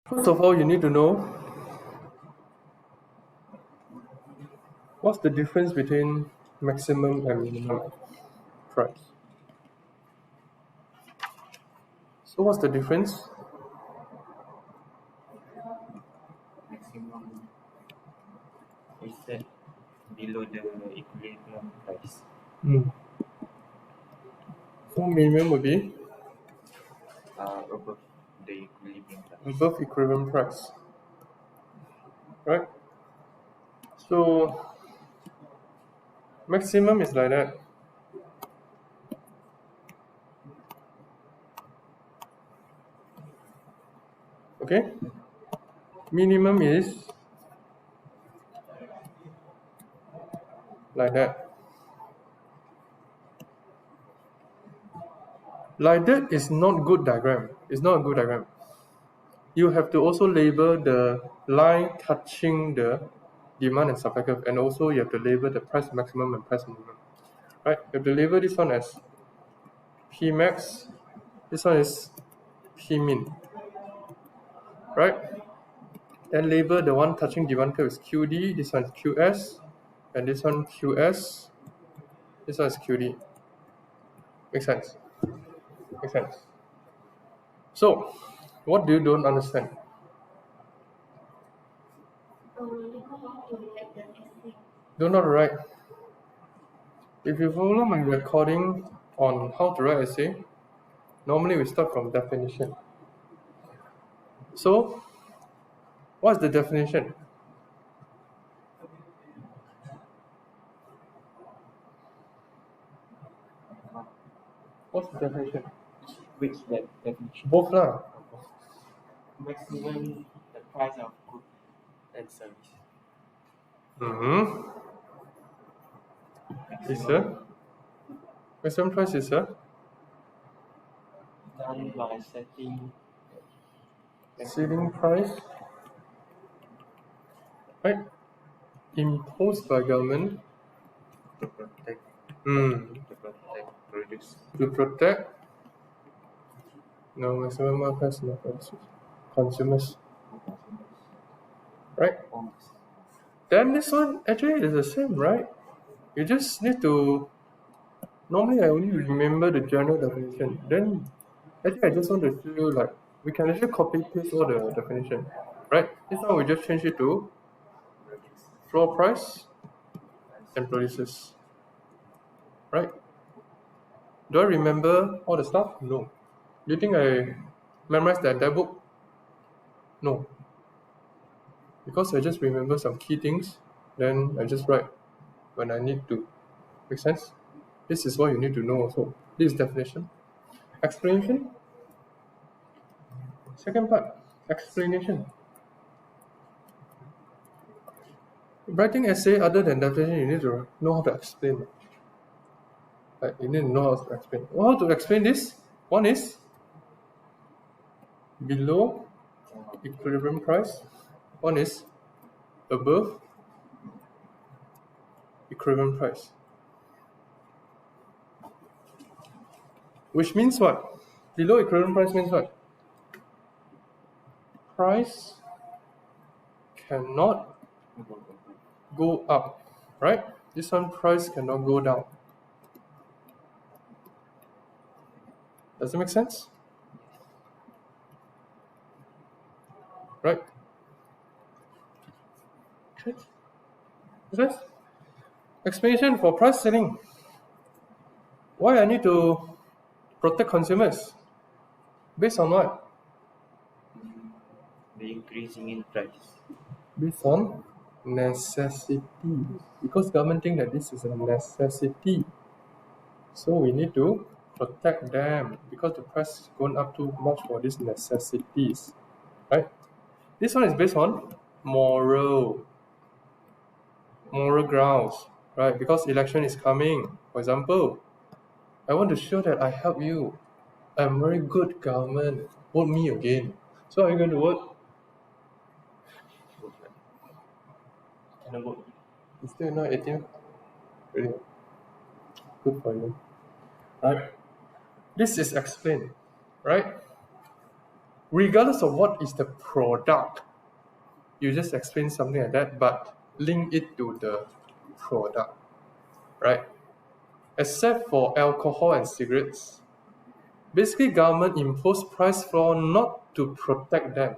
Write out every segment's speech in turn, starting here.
First of all, you need to know what's the difference between maximum and minimum price. So what's the difference? Maximum is set below the equilibrium price. So minimum would be Above the equilibrium price. above equivalent price. Right? So maximum is like that. Okay? Minimum is like that. Like that is not good diagram. It's not a good diagram. You have to also label the line touching the demand and supply curve, and also you have to label the price maximum and price minimum. Right? You have to label this one as P max, this one is P min. Right? Then label the one touching demand curve is QD, this one is QS, and this one QS, this one is QD. Makes sense? Makes sense. So, what do you don't understand? Do not write. If you follow my recording on how to write essay, normally we start from definition. So, what's the definition? What's the definition? Which definition? Both lah. Maximum the price of goods and service. Is a maximum price is a Done by setting ceiling price, right? Imposed by government to protect produce. to protect maximum price no consumers, right? Then this one actually is the same, right? You just need to. Normally, I only remember the general definition. Then, actually, I just want to show you like we can actually copy paste all the definition, right? This one we just change it to floor price and produces, right? Do I remember all the stuff? No. Do you think I memorized the entire book? No. Because I just remember some key things, then I just write when I need to. Make sense? This is what you need to know also. This is definition. Explanation. Second part, explanation. Writing essay other than definition, you need to know how to explain. Right? You need to know how to explain. How to explain this? One is below equilibrium price. One is above equilibrium price. Which means what? Below equilibrium price means what? Price cannot go up, right? This one price cannot go down. Does it make sense? Right? Okay. Explanation for price setting. Why I need to protect consumers? Based on what? The increasing in price. Based on necessity. Because government think that this is a necessity. So we need to protect them because the price is going up too much for these necessities. Right? This one is based on moral grounds, right? Because election is coming. For example, I want to show that I help you. I'm very good government. Vote me again. So are you going to vote? Cannot vote. You still not 18? Really? Good for you. Right? This is explained, right? regardless of what is the product, you just explain something like that, but link it to the product, right? Except for alcohol and cigarettes, basically government impose price floor not to protect them,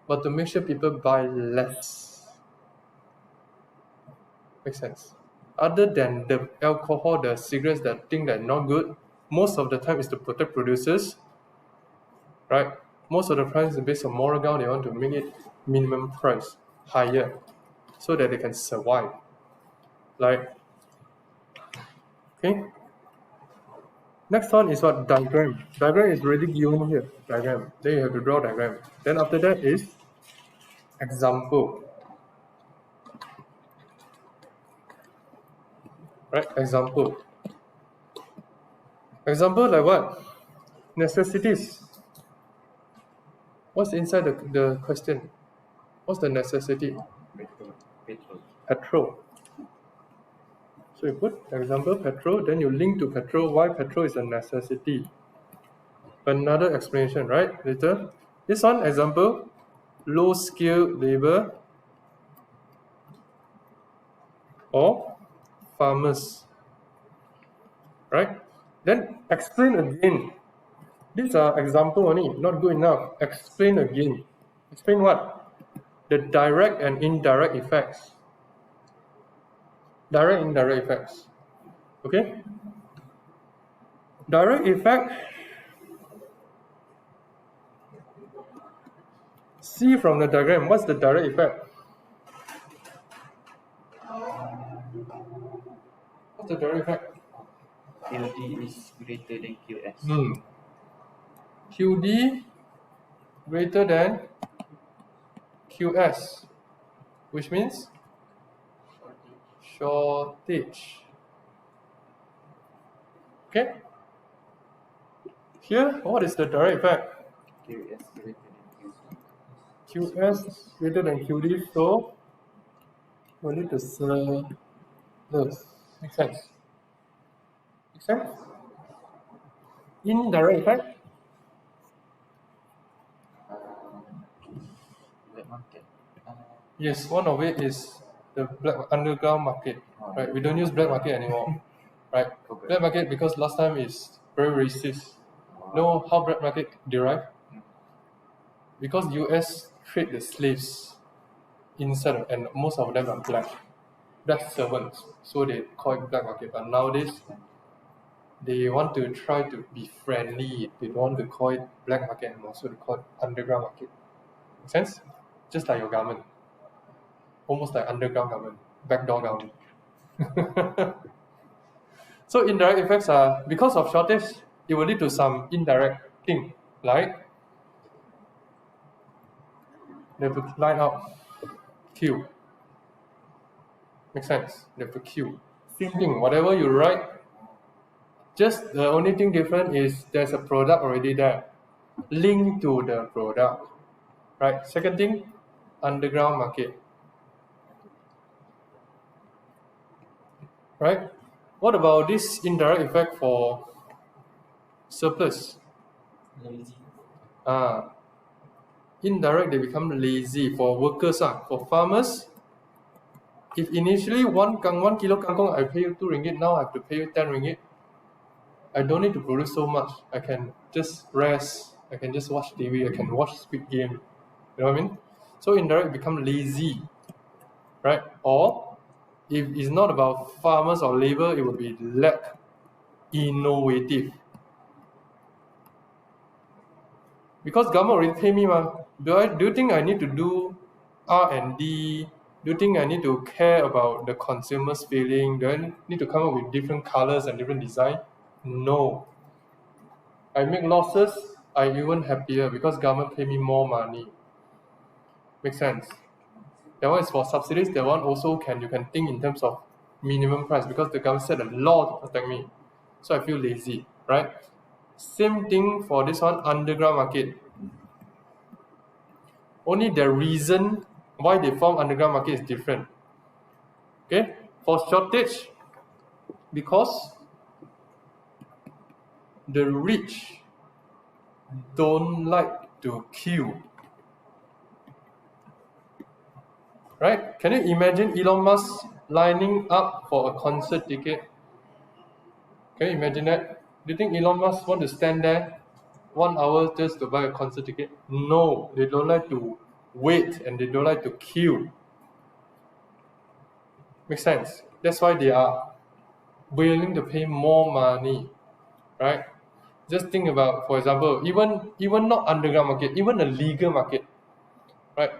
but to make sure people buy less. Makes sense. Other than the alcohol, the cigarettes, that thing that not good, most of the time is to protect producers, right? Most of the price is based on moral ground. They want to make it minimum price higher so that they can survive. Like, okay. Next one is what? Diagram. Diagram is already given here. Diagram. Then you have to draw diagram. Then after that is example. Right? Example. Example like what? Necessities. What's inside the question? What's the necessity? Petrol. Petrol. So you put example petrol, then you link to petrol, why petrol is a necessity. Another explanation, right? Later. This one, example, low skilled labor or farmers. Right? Then explain again. These are example only, not good enough. Explain again. Explain what? The direct and indirect effects. Direct, indirect effects. Okay? Direct effect, see from the diagram, what's the direct effect? What's the direct effect? QD is greater than QS. QD greater than QS, which means shortage. Okay? Here, what is the direct effect? QS greater than QS greater than QD, so we need to serve this. Make sense? Make sense? Indirect effect? Black market. Yes, one of it is the black underground market. Right? We don't use black market anymore. Right? Black market because last time is very racist. Know how black market derived? Because US trade the slaves inside and most of them are black servants. So they call it black market. But nowadays they want to try to be friendly. They don't want to call it black market anymore, so they call it underground market. Make sense? Just like your government. Almost like underground government, backdoor government. So indirect effects are, because of shortage, it will lead to some indirect thing, like they have to line up, queue. Make sense? They have to queue. Same thing, whatever you write, just the only thing different is there's a product already there. Link to the product. Right? Second thing, underground market. Right? What about this indirect effect for surplus? Lazy. Indirect, they become lazy for workers. For farmers, if initially one kilo kangkong I pay you 2 ringgit, now I have to pay you 10 ringgit. I don't need to produce so much. I can just rest. I can just watch TV. I can watch Squid Game. You know what I mean? So indirect become lazy, right? Or if it's not about farmers or labor, it will be lack innovative. Because government already pay me, do you think I need to do R&D? Do you think I need to care about the consumer's feeling? Do I need to come up with different colors and different design? No. I make losses, I even happier because government pay me more money. Make sense? That one is for subsidies. That one also you can think in terms of minimum price because the government set a law to protect me. So I feel lazy, right? Same thing for this one, underground market. Only the reason why they form underground market is different. Okay? For shortage, because the rich don't like to queue. Right? Can you imagine Elon Musk lining up for a concert ticket? Can you imagine that? Do you think Elon Musk want to stand there 1 hour just to buy a concert ticket? No, they don't like to wait and they don't like to queue. Makes sense. That's why they are willing to pay more money, right? Just think about, for example, even not underground market, even a legal market, right?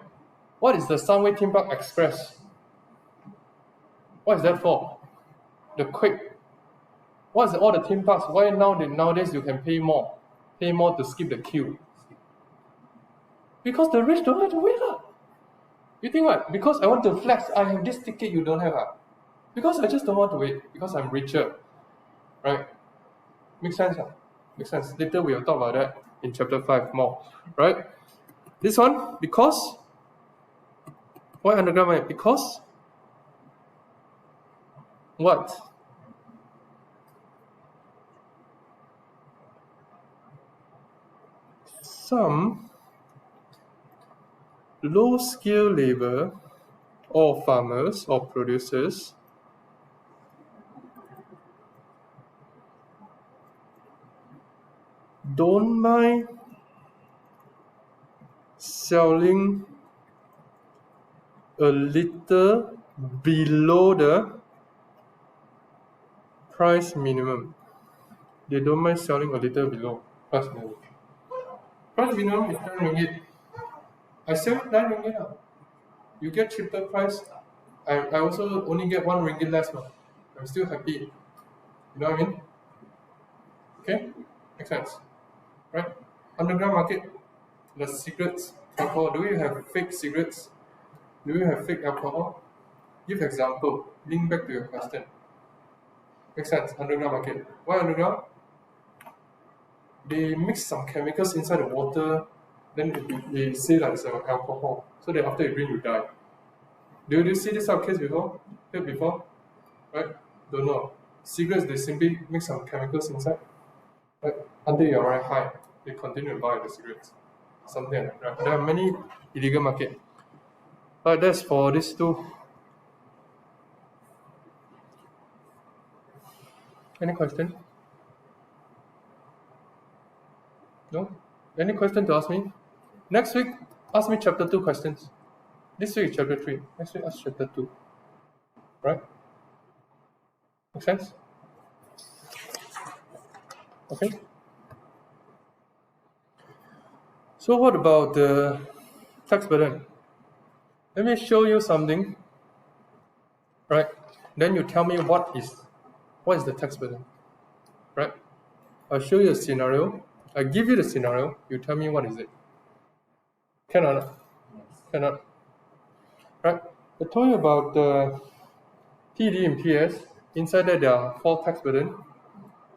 What is the Sunway Theme Park Express? What is that for? The quick. What's all the theme parks? Why nowadays you can pay more to skip the queue? Because the rich don't like to wait up. You think what? Because I want to flex, I have this ticket you don't have. Because I just don't want to wait. Because I'm richer, right? Makes sense. Makes sense. Later we'll talk about that in chapter 5 more, right? This one, because why underground mine? Because what? Some low skill labor or farmers or producers don't mind selling a little below the price minimum. They don't mind selling a little below price minimum. Price minimum is 10 ringgit. I sell it 9 ringgit. You get cheaper price. I also only get 1 ringgit less. I'm still happy. You know what I mean? Okay? Makes sense. Right? Underground market, the cigarettes, alcohol. Do you have fake cigarettes? Do you have fake alcohol? Give example. Link back to your question. Makes sense. Underground market. Why underground? They mix some chemicals inside the water, then they say like it's alcohol. So that after you drink, you die. Do you see this type of case before? Heard before? Right? Don't know. Cigarettes, they simply mix some chemicals inside. Right? Until you're very high, they continue to buy the cigarettes. Something like that. Right? There are many illegal market. But that's for these two. Any question? No? Any question to ask me? Next week, ask me chapter 2 questions. This week is chapter 3. Next week, ask chapter 2. Right? Make sense? Okay. So what about the tax burden? Let me show you something. Right? Then you tell me what is the tax burden. Right? I'll show you a scenario. I give you the scenario. You tell me what is it. Cannot. Cannot. Right? I told you about the TD and PS. Inside that there are 4 tax burden.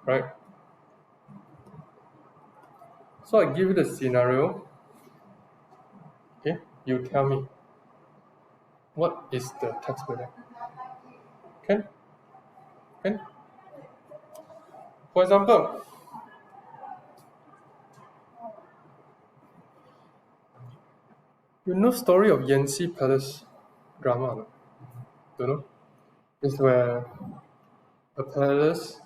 Right? So I give you the scenario. Okay? You tell me what is the tax burden. Can? For example, you know story of Yanxi Palace drama? No? Don't know? It's where a palace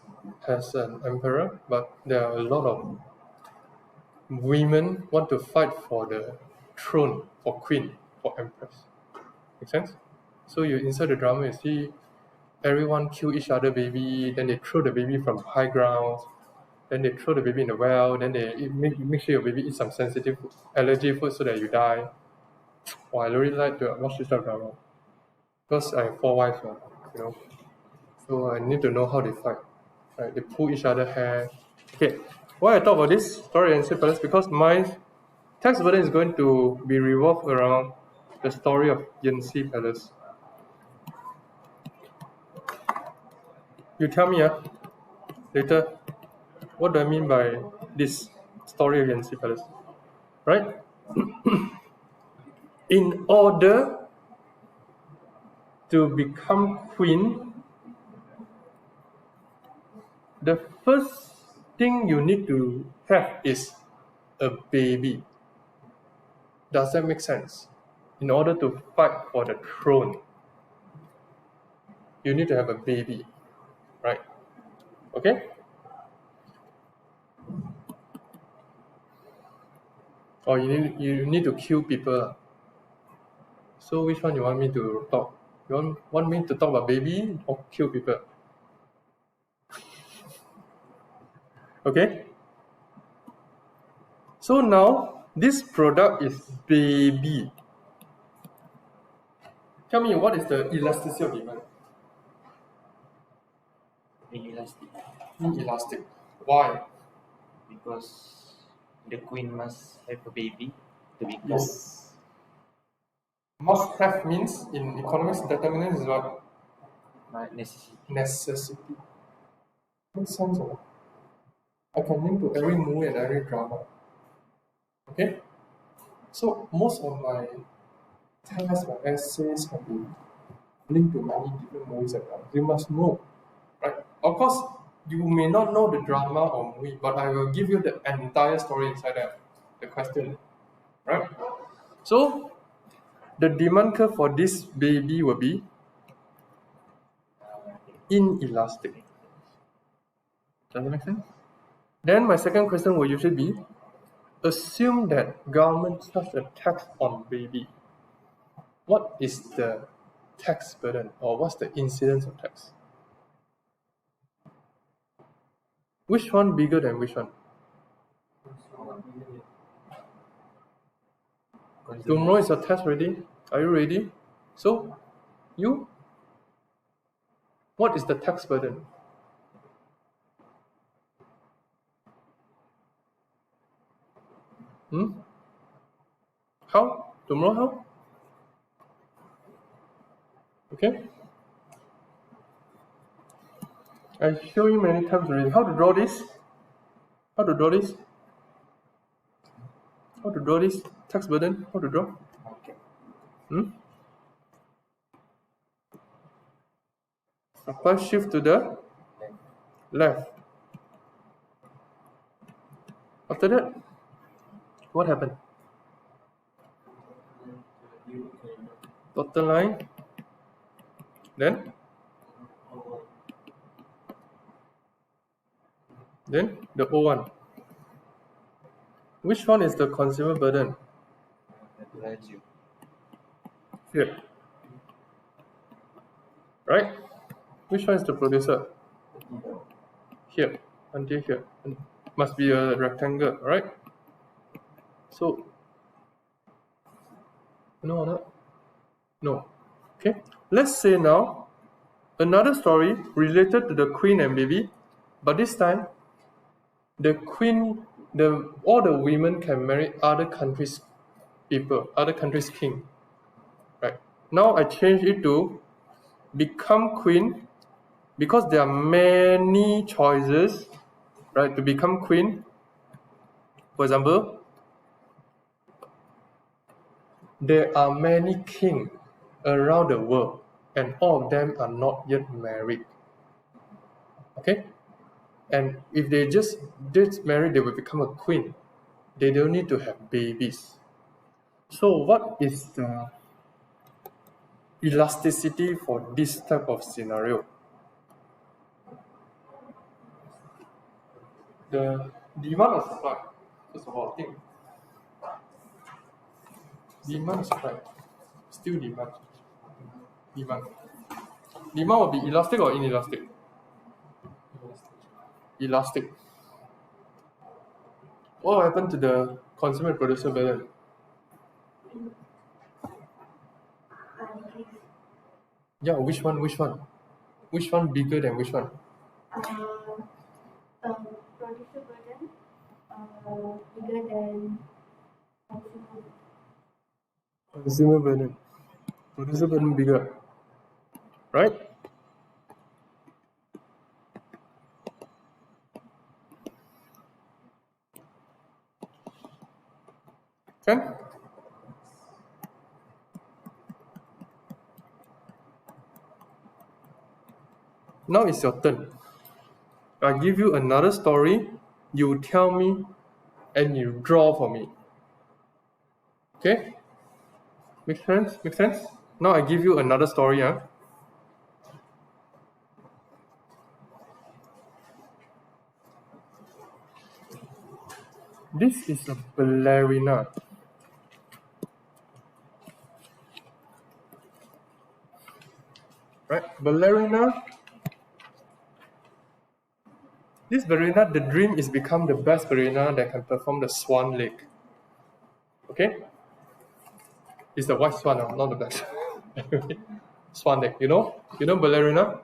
has an emperor, but there are a lot of women want to fight for the throne, for queen, for empress. Make sense? So you inside the drama, you see everyone kill each other baby, then they throw the baby from high ground, then they throw the baby in the well, then they make sure your baby eats some sensitive allergy food so that you die. I really like to watch this type of drama. Because I have 4 wives, you know. So I need to know how they fight. Right? They pull each other hair. Okay. Why I talk about this story and palace? Because my tax burden is going to be revolved around the story of Yanxi Palace. You tell me later, what do I mean by this story of Yanxi Palace? Right? In order to become queen, the first thing you need to have is a baby. Does that make sense? In order to fight for the throne, you need to have a baby, right? Okay? Or you need to kill people. So which one you want me to talk? You want me to talk about baby or kill people? Okay? So now this product is baby. Tell me, what is the elasticity of demand? Inelastic. Inelastic. Why? Because the queen must have a baby to be called. Yes. Must have means in economics determinant is what? Necessity. Necessity. Makes sense, or not? I can link to every movie and every drama. Okay? So most of my tests or essays can be linked to many different movies and dramas. You must know, right? Of course, you may not know the drama or movie, but I will give you the entire story inside the question, right? So the demand curve for this baby will be inelastic. Does that make sense? Then my second question will usually be, assume that government charges a tax on baby. What is the tax burden, or what's the incidence of tax? Which one bigger than which one? Tomorrow is your test ready? Are you ready? So, you? What is the tax burden? How? Tomorrow how? Okay? I show you many times already. How to draw this? How to draw this? How to draw this? Tax burden? How to draw? Okay. Apply shift to the left. After that, what happened? Dotted line. Then the O1. Which one is the consumer burden? Here. Right? Which one is the producer? Here. Until here. Must be a rectangle, right? So, no, not. No. Okay. Let's say now another story related to the queen and baby, but this time the queen, all the women can marry other countries' people, other countries' king. Right. Now I change it to become queen because there are many choices, right, to become queen. For example, there are many kings around the world and all of them are not yet married. Okay? And if they just marry, they will become a queen. They don't need to have babies. So what is the elasticity for this type of scenario? The demand or supply? First of all, think. Demand or supply? Still demand. Demand. Demand will be elastic or inelastic? Elastic. What will happen to the consumer and producer balance? Yeah, which one? Which one? Which one bigger than which one? Producer burden bigger than Consumer burden. Producer burden bigger. Right? Can? Now it's your turn. I give you another story. You tell me and you draw for me. Okay? Make sense? Make sense? Now I give you another story. This is a ballerina. Right? Ballerina. This ballerina, the dream is become the best ballerina that can perform the swan lake. Okay? It's the white swan, not the black. Swan lake. You know? You know ballerina?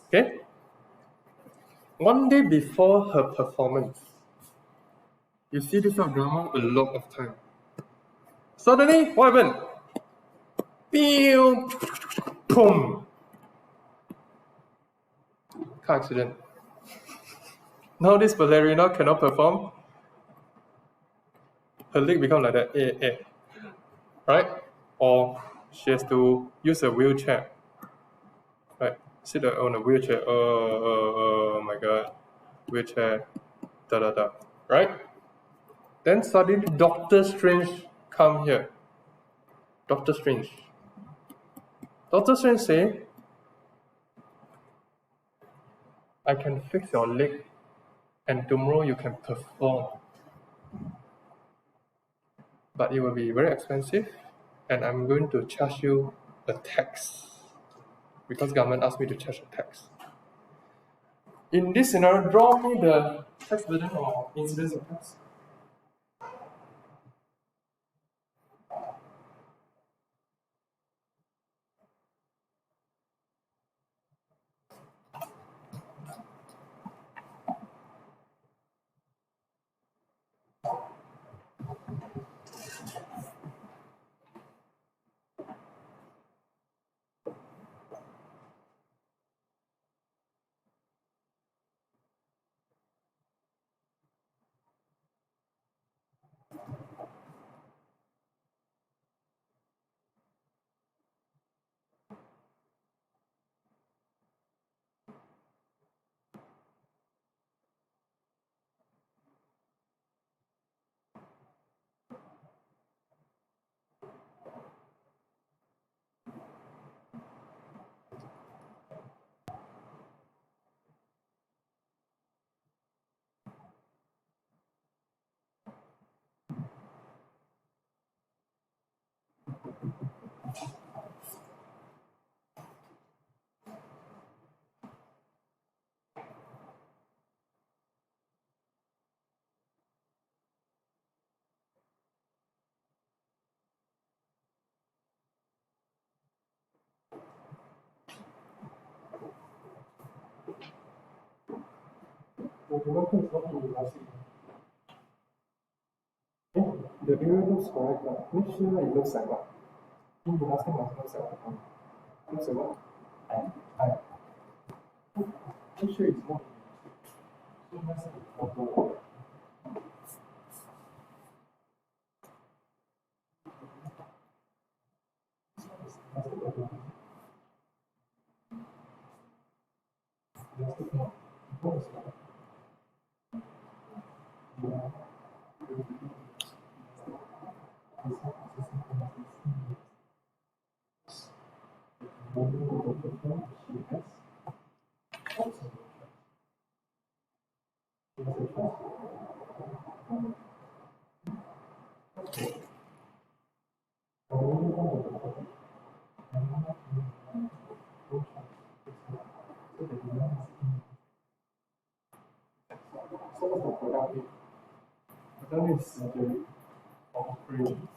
Okay? One day before her performance, you see this sort of drama a lot of time. Suddenly, what happened? Pew! Boom! Car accident. Now this ballerina cannot perform. Her leg become like that. Right? Or she has to use a wheelchair. Right? Sit on a wheelchair. Oh my god. Wheelchair. Da da da. Right? Then suddenly Doctor Strange come here. Doctor Strange. Doctor Strange say, I can fix your leg and tomorrow you can perform. But it will be very expensive and I'm going to charge you a tax. Because government asked me to charge a tax. In this scenario, draw me the tax burden or incidence of tax. The area looks correct, but make sure it looks like what? In the last time it looks like what? Looks like what? I. Make sure it's not. So that's the photo. So what's the product name? Product name is surgery or operation.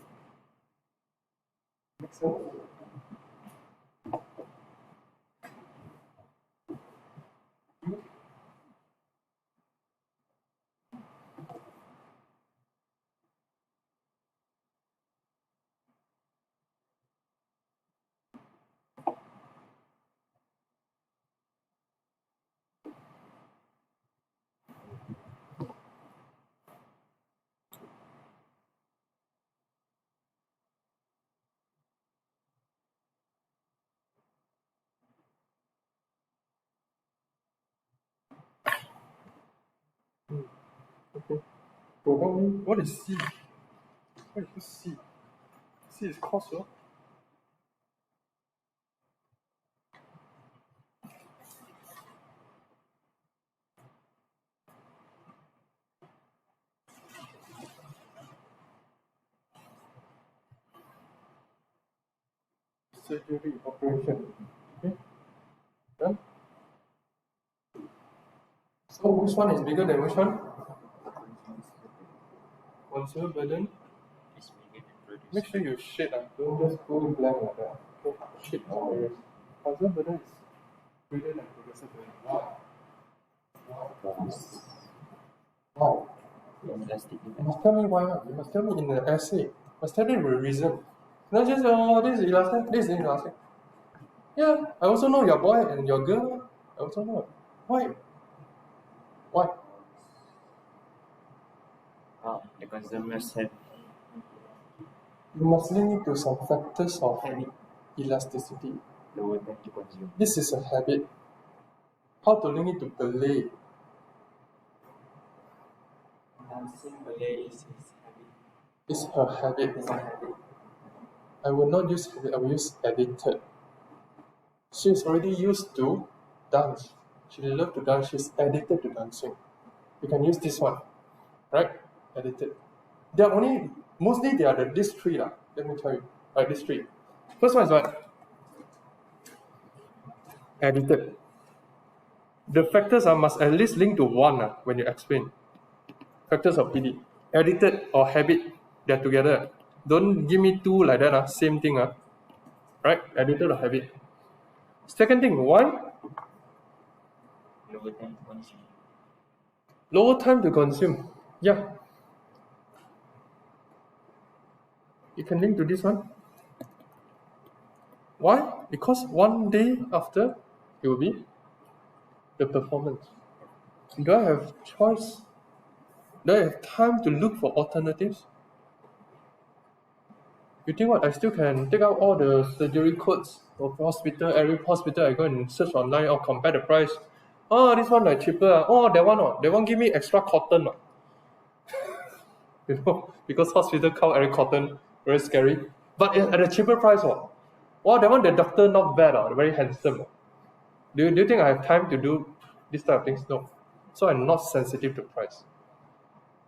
Make sense? Okay. Programming, what is C? What is C? C is cost, no? Surgery operation. Okay, done. So which one is bigger than which one? Consumer burden. Is bigger than produce. Make sure you shit. Don't just go blank like that. Okay, shit all areas. Consumer burden is greater than producer burden. Why? Why? Elastic You effect. must tell me why not. You must tell me in the essay. You must tell me the reason. Not just, oh, this is elastic, this is inelastic. Yeah, I also know your boy and your girl. I also know. Why? Why? The consumers have You must link it to some factors of habit elasticity. lower than to consume. This is a habit. How to link it to belay? Dancing ballet is his habit. It's her habit. It's a habit. I will not use habit, I will use addicted. She's already used to dance. She loves to dance, she's addicted to dancing. You can use this one, right? Addicted. They are only, mostly they are these three, let me tell you. Right, these three. First one is what? Addicted. The factors must at least link to one when you explain. Factors of PD. Addicted or habit, they're together. Don't give me two like that, same thing. Right? Addicted or habit. Second thing, why? Lower than to consume. Lower time to consume. Yeah. You can link to this one. Why? Because one day after, it will be the performance. Do I have choice? Do I have time to look for alternatives? You think what? I still can take out all the surgery codes of hospital, every hospital I go and search online or compare the price. Oh, this one like cheaper. Oh, that one give me extra cotton. You know, because hospital count every cotton, very scary. But at a cheaper price. Oh, that one the doctor not bad. Very handsome. Do you think I have time to do this type of things? No. So I'm not sensitive to price.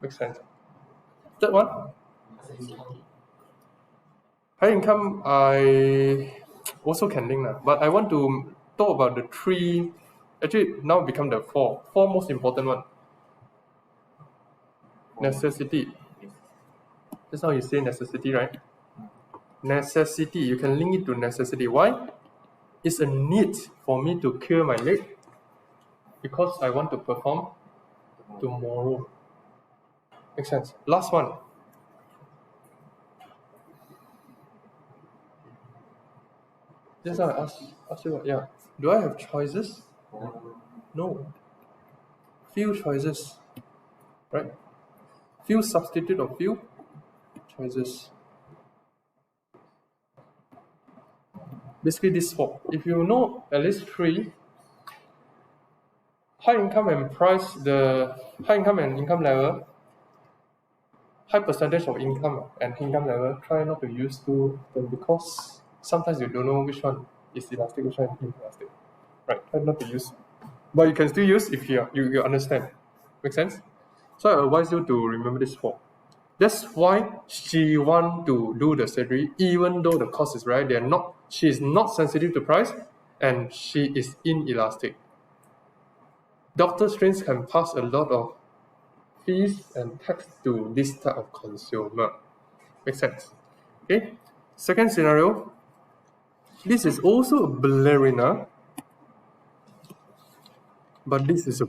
Makes sense. Third one, Sensitivity. high income, I also can link that. But I want to talk about the three, actually now become the four most important one. Necessity. That's how you say necessity, right? Necessity, you can link it to necessity. Why? It's a need for me to cure my leg because I want to perform tomorrow. Makes sense. Last one. Just now I ask you what, yeah. Do I have choices? No. Few choices. Right? Few substitute of few choices. Basically this four. If you know at least three, high income and price, the high income and income level, high percentage of income and income level, try not to use two them because sometimes you don't know which one is elastic, which one is inelastic. Right? Try not to use. But you can still use if you understand. Make sense? So I advise you to remember this four. That's why she want to do the surgery, even though the cost is right. She is not sensitive to price, and she is inelastic. Doctor Strange can pass a lot of fees and tax to this type of consumer. Makes sense. Okay. Second scenario. This is also a ballerina, but this is a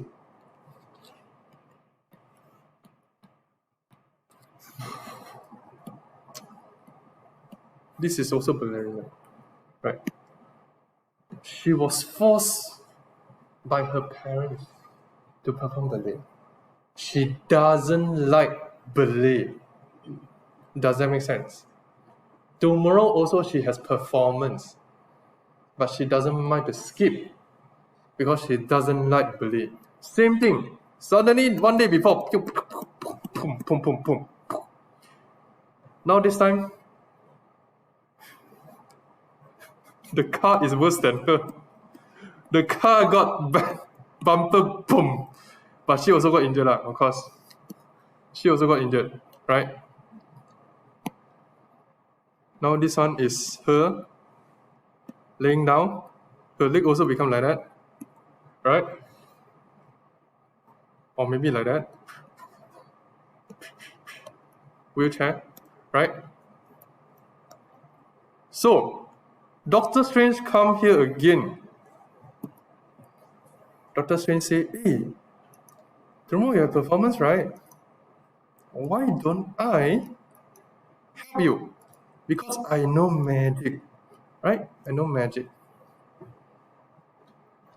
this is also ballerina, right? She was forced by her parents to perform ballet. She doesn't like ballet. Does that make sense? Tomorrow also she has performance, but she doesn't mind to skip because she doesn't like ballet. Same thing. Suddenly one day before, boom, boom, boom, boom. Now this time, the car is worse than her. The car got bumper boom, but she also got injured, of course. She also got injured, right? Now this one is her laying down. Her leg also become like that, right? Or maybe like that. Wheelchair, right? So, Doctor Strange come here again. Doctor Strange say, hey, tomorrow you have performance, right? Why don't I help you? Because I know magic, right? I know magic.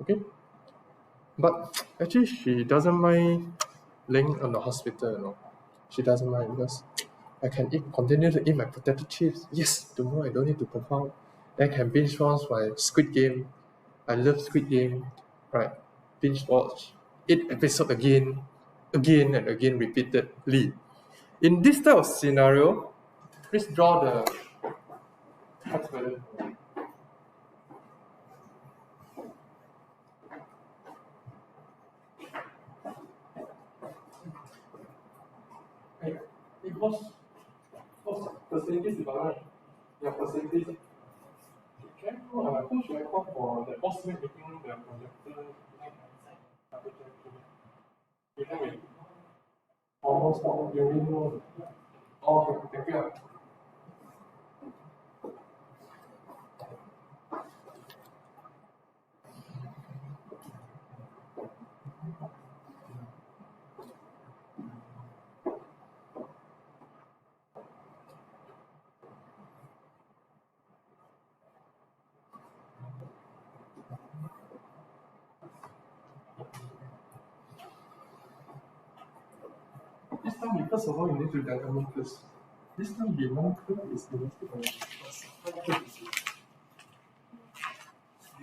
Okay? But actually, she doesn't mind laying on the hospital, She doesn't mind because I can continue to eat my potato chips. Yes, tomorrow I don't need to perform. Then I can binge watch my Squid Game. I love Squid Game, right? Binge watch 8 episodes again and again repeatedly. In this type of scenario, please draw the text balance. It was percentage development. Yeah, percentage. Can I know who should I call for the estimate making the projector? You know it. Almost all you really know. Okay, thank you. This time, because of all you need to determine first. This time, the demand curve is elastic or supply curve is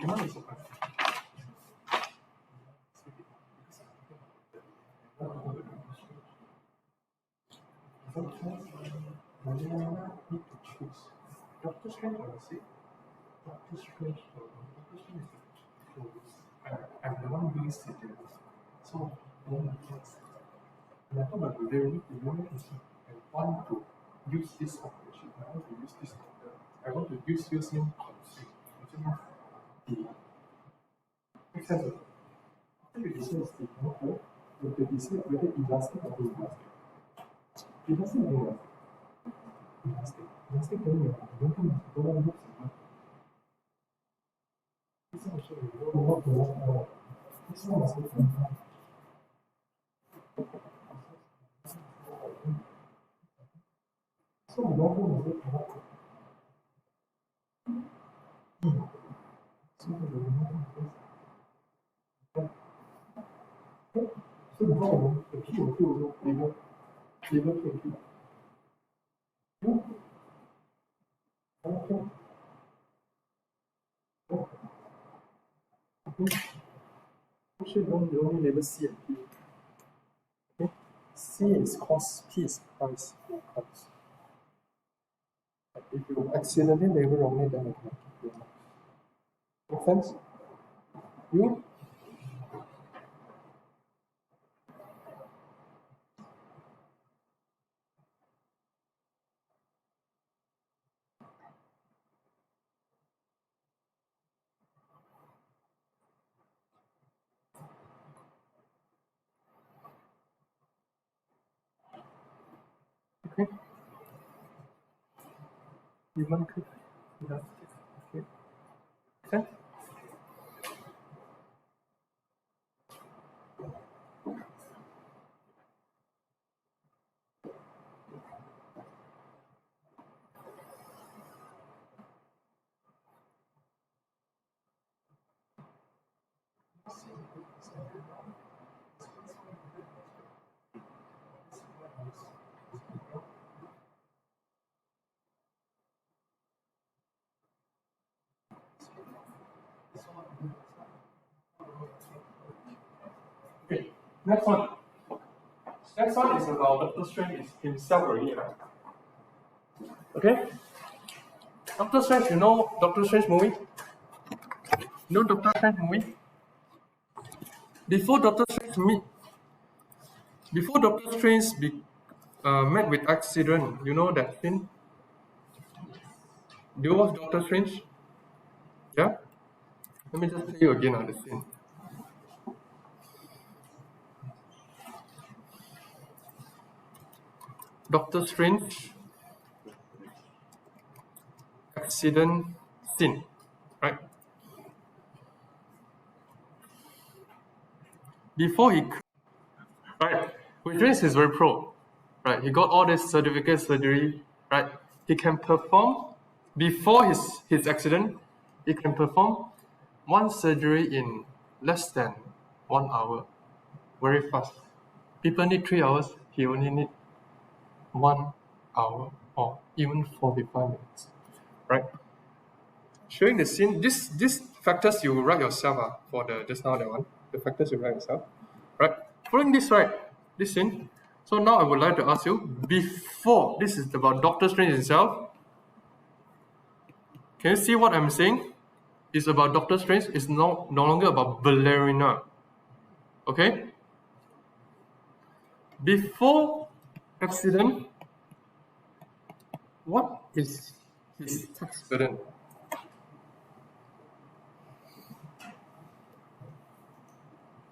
demand is supply. Sometimes, when you need to choose, Doctor Strange will say, Doctor Strange, Doctor Strange is I'm the one being seated. So, when I thought about the very I want to use this operation. I want to use this doctor. I want to use using concept. Using the make sense of it. After you decide the doctor, you have to decide whether elastic or inelastic. Elastic or inelastic? Elastic. Elastic don't you don't think don't want to move. This one also you don't want to move. This one also you don't want. So you don't want to move. So you don't want to move. So you don't want the P will feel bigger. Bigger P. Okay. Actually, you only label C and P. Okay? C is cost, P is price. Cost. If you accidentally label wrongly, then it can keep you. Make sense? You? Okay. Human could. Okay. Okay. Okay. Next one. Next one is about Doctor Strange himself already, right? Okay? Doctor Strange, you know Doctor Strange movie? You know Doctor Strange movie? Before Doctor Strange meet, before Doctor Strange met with accident, you know that scene? Do you watch Doctor Strange? Yeah? Let me just play you again on the scene. Doctor Strange accident scene, right? Before he, right, which means he's very pro, right? He got all this certificate surgery, right? He can perform before his accident. He can perform one surgery in less than 1 hour, very fast. People need 3 hours. He only need 1 hour or even 45 minutes, right? Showing the scene, this factors you write yourself for the just now that one. The factors you write yourself. Right? Following this right, this scene. So now I would like to ask you, before this is about Doctor Strange himself. Can you see what I'm saying? It's about Doctor Strange, it's no longer about ballerina. Okay? Before accident, what is his tax burden?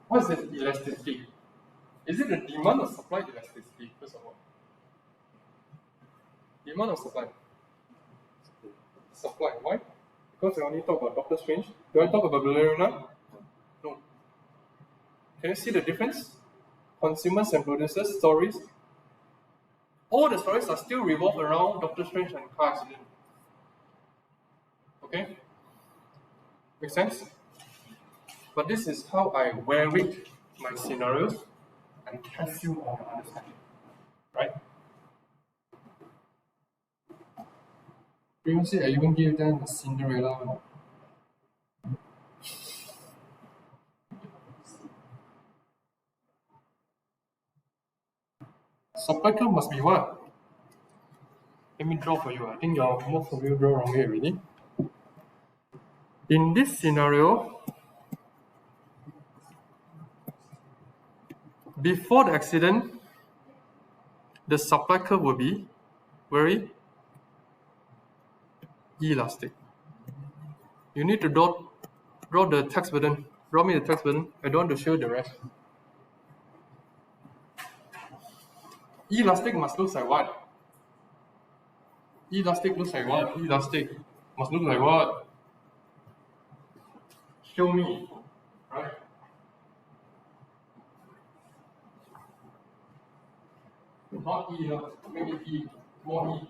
What is the elasticity? Is it the demand or supply elasticity, first of all? Demand or supply? Supply. Why? Because I only talk about Doctor Strange. Do I talk about ballerina? No. Can you see the difference? Consumers and producers stories. All the stories are still revolved around Doctor Strange and car accident. Okay? Make sense? But this is how I weight my scenarios and test you on your understanding. Right? Previously, I even gave them the Cinderella one. Subtitle must be what? Let me draw for you. I think most of you draw wrongly already. In this scenario, before the accident, the supply curve will be very elastic. You need to draw the tax burden. Draw me the tax burden. I don't want to show the rest. Elastic must look like what? Elastic looks like what? Elastic must look like what? Show me. Right? Not E enough. Maybe E. More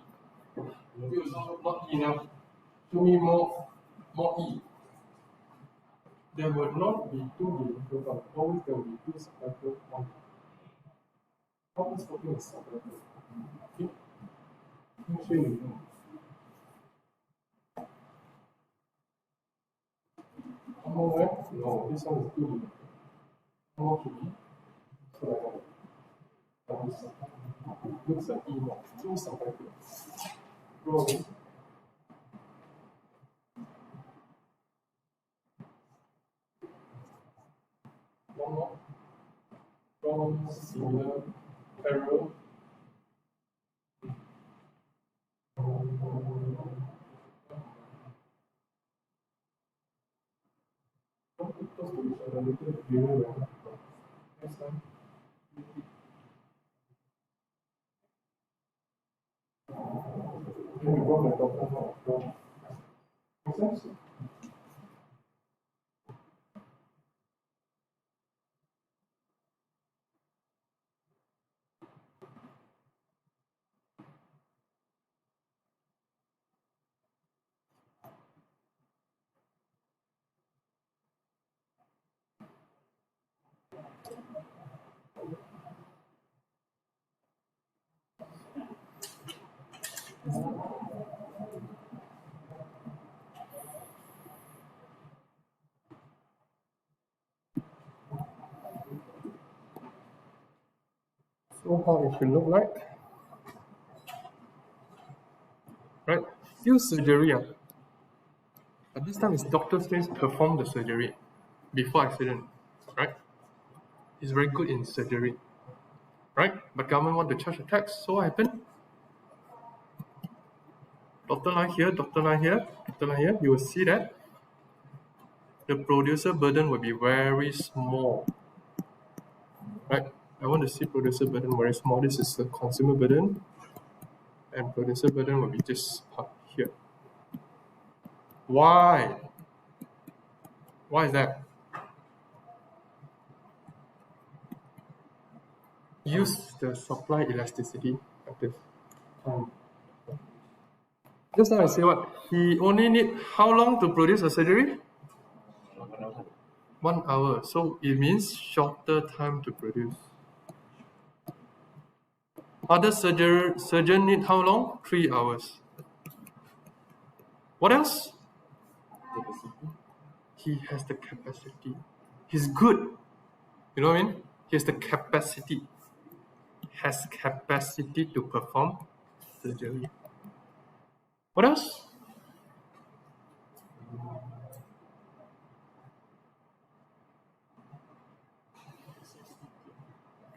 E. Maybe also not E enough. Show me more E. There will not be two deliverable. Always there will be two supply curve on. Always talking is supply curve. Okay? Let me show you. One more where? No, this one is two deliverable. One more to be. So like that. Looks like E more. Two supply curve. Draw it. One more. From similar parallel. Close to each other, little bit next time. Then we draw the doctor. Make sense? So how it should look like, right? Still surgery, but this time it's Dr. Strange performed the surgery before accident, right? He's very good in surgery, right? But government want to charge a tax, so what happened? Dotted line here, dotted line here, dotted line here. You will see that the producer burden will be very small, right? I want to see producer burden very small. This is the consumer burden, and producer burden will be this part here. Why? Why is that? Use the supply elasticity of this. Just now I say what? He only need how long to produce a surgery? 1 hour. So it means shorter time to produce. Other surgeon need how long? 3 hours. What else? He has the capacity. He's good. You know what I mean? He has the capacity. Has capacity to perform surgery. What else?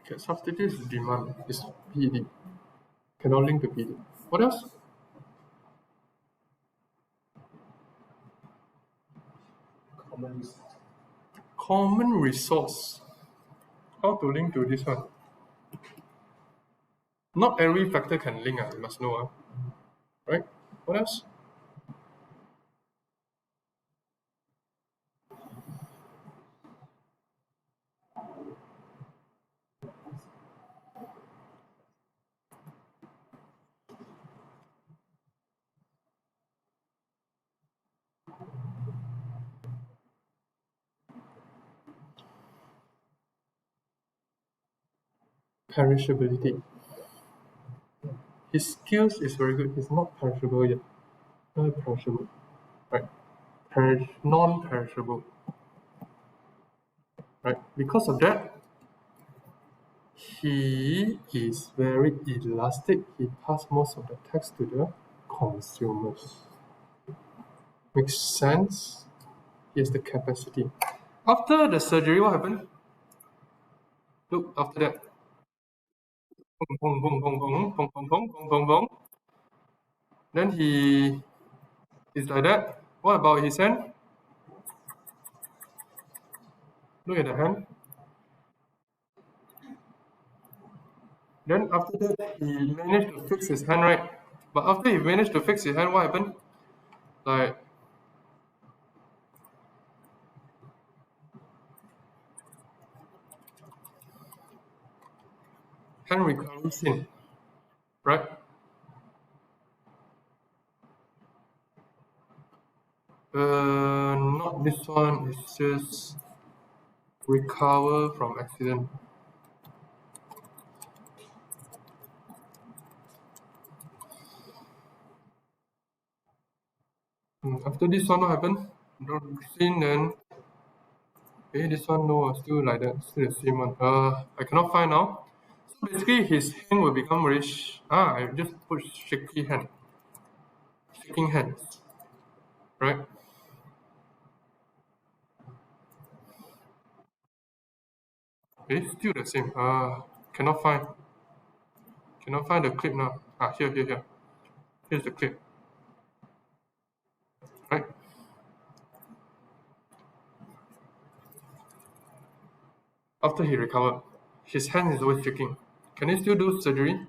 Okay, substitute is demand. Is PD. Cannot link to PD. What else? Common resource. How to link to this one? Not every factor can link, you must know. Right? What else? Perishability. His skills is very good. He's not perishable yet. Not perishable. Right? Non-perishable. Right? Because of that, he is very elastic. He passed most of the tax to the consumers. Makes sense? He has the capacity. After the surgery, what happened? Look, after that. Boom, boom, boom, boom, boom, boom, boom, boom, boom, boom, boom. Then he is like that. What about his hand? Look at the hand. Then after that, he managed to fix his hand, right? But after he managed to fix his hand, what happened? Like, hand recovery scene, right? Not this one. It's just recover from accident. After this one, what happened? Scene then. Okay, this one no, still like that, still the same one. I cannot find now. So basically, his hand will become very. I just put shaking hands, right? Okay, still the same. Cannot find. Cannot find the clip now. Here. Here's the clip. Right? After he recovered, his hand is always shaking. Can he still do surgery?